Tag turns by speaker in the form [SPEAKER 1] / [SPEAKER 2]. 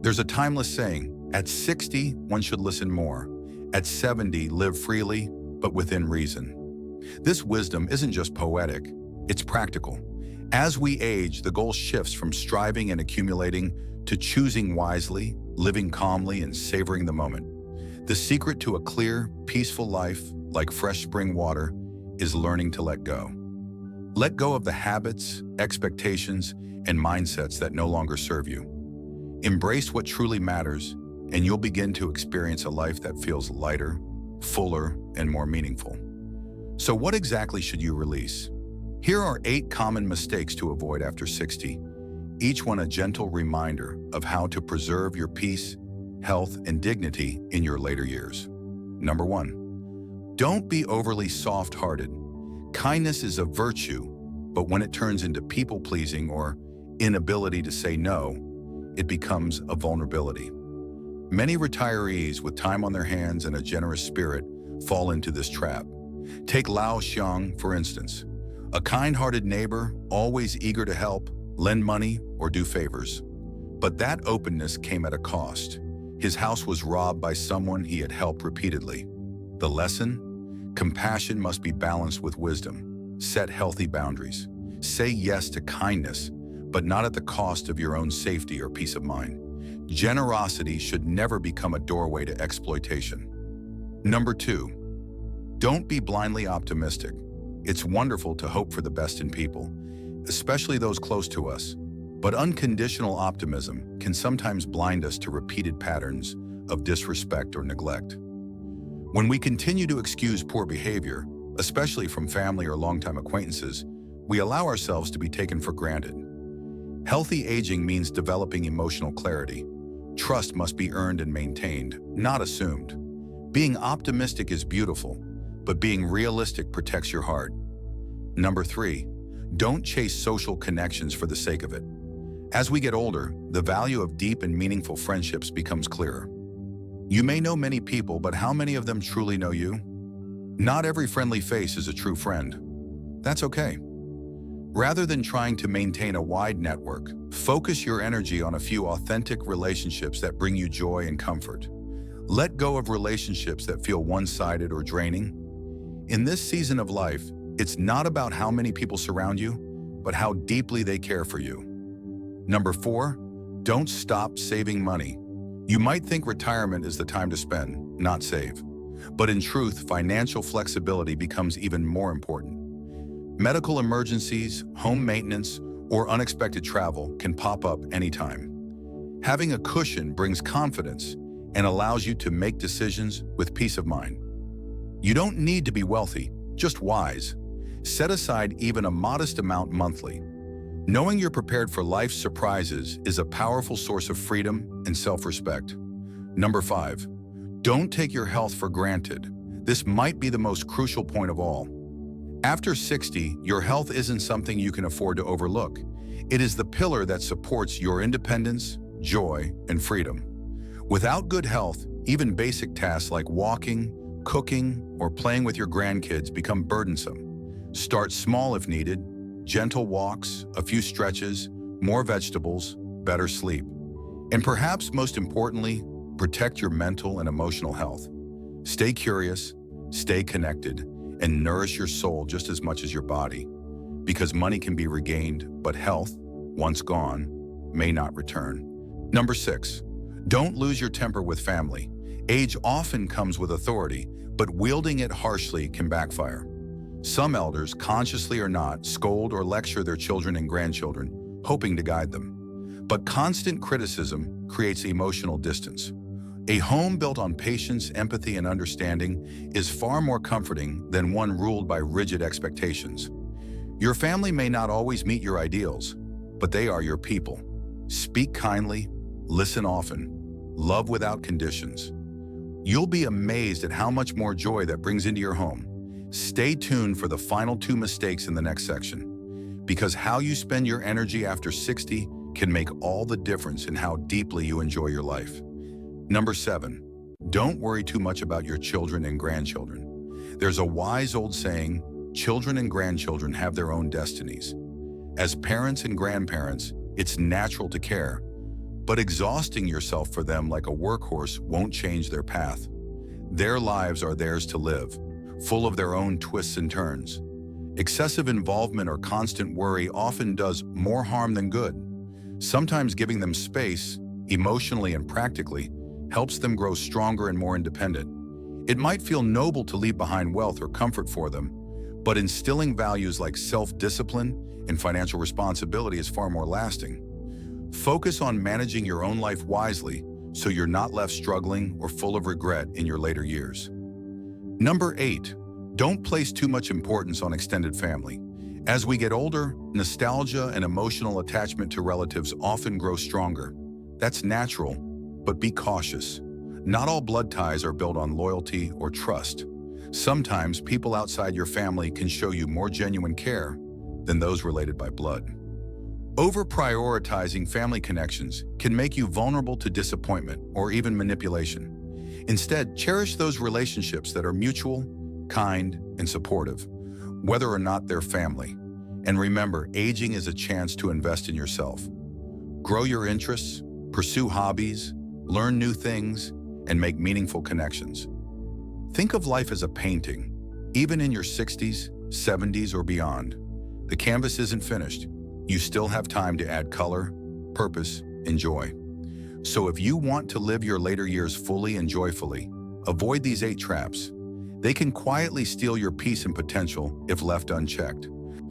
[SPEAKER 1] There's a timeless saying, at 60, one should listen more. At 70, live freely, but within reason. This wisdom isn't just poetic, it's practical. As we age, the goal shifts from striving and accumulating to choosing wisely, living calmly, and savoring the moment. The secret to a clear, peaceful life, like fresh spring water, is learning to let go. Let go of the habits, expectations, and mindsets that no longer serve you. Embrace what truly matters, and you'll begin to experience a life that feels lighter, fuller, and more meaningful. So what exactly should you release? Here are 8 common mistakes to avoid after 60, each one a gentle reminder of how to preserve your peace, health, and dignity in your later years. Number 1, don't be overly soft-hearted. Kindness is a virtue, but when it turns into people-pleasing or inability to say no, it becomes a vulnerability. Many retirees with time on their hands and a generous spirit fall into this trap. Take Lao Xiang, for instance. A kind-hearted neighbor, always eager to help, lend money, or do favors. But that openness came at a cost. His house was robbed by someone he had helped repeatedly. The lesson? Compassion must be balanced with wisdom. Set healthy boundaries. Say yes to kindness, but not at the cost of your own safety or peace of mind. Generosity should never become a doorway to exploitation. Number 2, don't be blindly optimistic. It's wonderful to hope for the best in people, especially those close to us. But unconditional optimism can sometimes blind us to repeated patterns of disrespect or neglect. When we continue to excuse poor behavior, especially from family or longtime acquaintances, we allow ourselves to be taken for granted. Healthy aging means developing emotional clarity. Trust must be earned and maintained, not assumed. Being optimistic is beautiful, but being realistic protects your heart. Number 3, don't chase social connections for the sake of it. As we get older, the value of deep and meaningful friendships becomes clearer. You may know many people, but how many of them truly know you? Not every friendly face is a true friend. That's okay. Rather than trying to maintain a wide network, focus your energy on a few authentic relationships that bring you joy and comfort. Let go of relationships that feel one-sided or draining. In this season of life, it's not about how many people surround you, but how deeply they care for you. Number 4, don't stop saving money. You might think retirement is the time to spend, not save. But in truth, financial flexibility becomes even more important. Medical emergencies, home maintenance, or unexpected travel can pop up anytime. Having a cushion brings confidence and allows you to make decisions with peace of mind. You don't need to be wealthy, just wise. Set aside even a modest amount monthly. Knowing you're prepared for life's surprises is a powerful source of freedom and self-respect. Number 5, don't take your health for granted. This might be the most crucial point of all. After 60, your health isn't something you can afford to overlook. It is the pillar that supports your independence, joy, and freedom. Without good health, even basic tasks like walking, cooking, or playing with your grandkids become burdensome. Start small if needed. Gentle walks, a few stretches, more vegetables, better sleep. And perhaps most importantly, protect your mental and emotional health. Stay curious, stay connected, and nourish your soul just as much as your body. Because money can be regained, but health, once gone, may not return. Number 6, don't lose your temper with family. Age often comes with authority, but wielding it harshly can backfire. Some elders, consciously or not, scold or lecture their children and grandchildren, hoping to guide them. But constant criticism creates emotional distance. A home built on patience, empathy, and understanding is far more comforting than one ruled by rigid expectations. Your family may not always meet your ideals, but they are your people. Speak kindly, listen often, love without conditions. You'll be amazed at how much more joy that brings into your home. Stay tuned for the final 2 mistakes in the next section, because how you spend your energy after 60 can make all the difference in how deeply you enjoy your life. Number 7, don't worry too much about your children and grandchildren. There's a wise old saying, children and grandchildren have their own destinies. As parents and grandparents, it's natural to care, But exhausting yourself for them like a workhorse won't change their path. Their lives are theirs to live, full of their own twists and turns. Excessive involvement or constant worry often does more harm than good. Sometimes giving them space, emotionally and practically, helps them grow stronger and more independent. It might feel noble to leave behind wealth or comfort for them, but instilling values like self-discipline and financial responsibility is far more lasting. Focus on managing your own life wisely so you're not left struggling or full of regret in your later years. Number 8, don't place too much importance on extended family. As we get older, nostalgia and emotional attachment to relatives often grow stronger. That's natural, but be cautious. Not all blood ties are built on loyalty or trust. Sometimes people outside your family can show you more genuine care than those related by blood. Over-prioritizing family connections can make you vulnerable to disappointment or even manipulation. Instead, cherish those relationships that are mutual, kind, and supportive, whether or not they're family. And remember, aging is a chance to invest in yourself. Grow your interests, pursue hobbies, learn new things, and make meaningful connections. Think of life as a painting. Even in your 60s, 70s, or beyond, the canvas isn't finished. You still have time to add color, purpose, and joy. So if you want to live your later years fully and joyfully, avoid these 8 traps. They can quietly steal your peace and potential if left unchecked.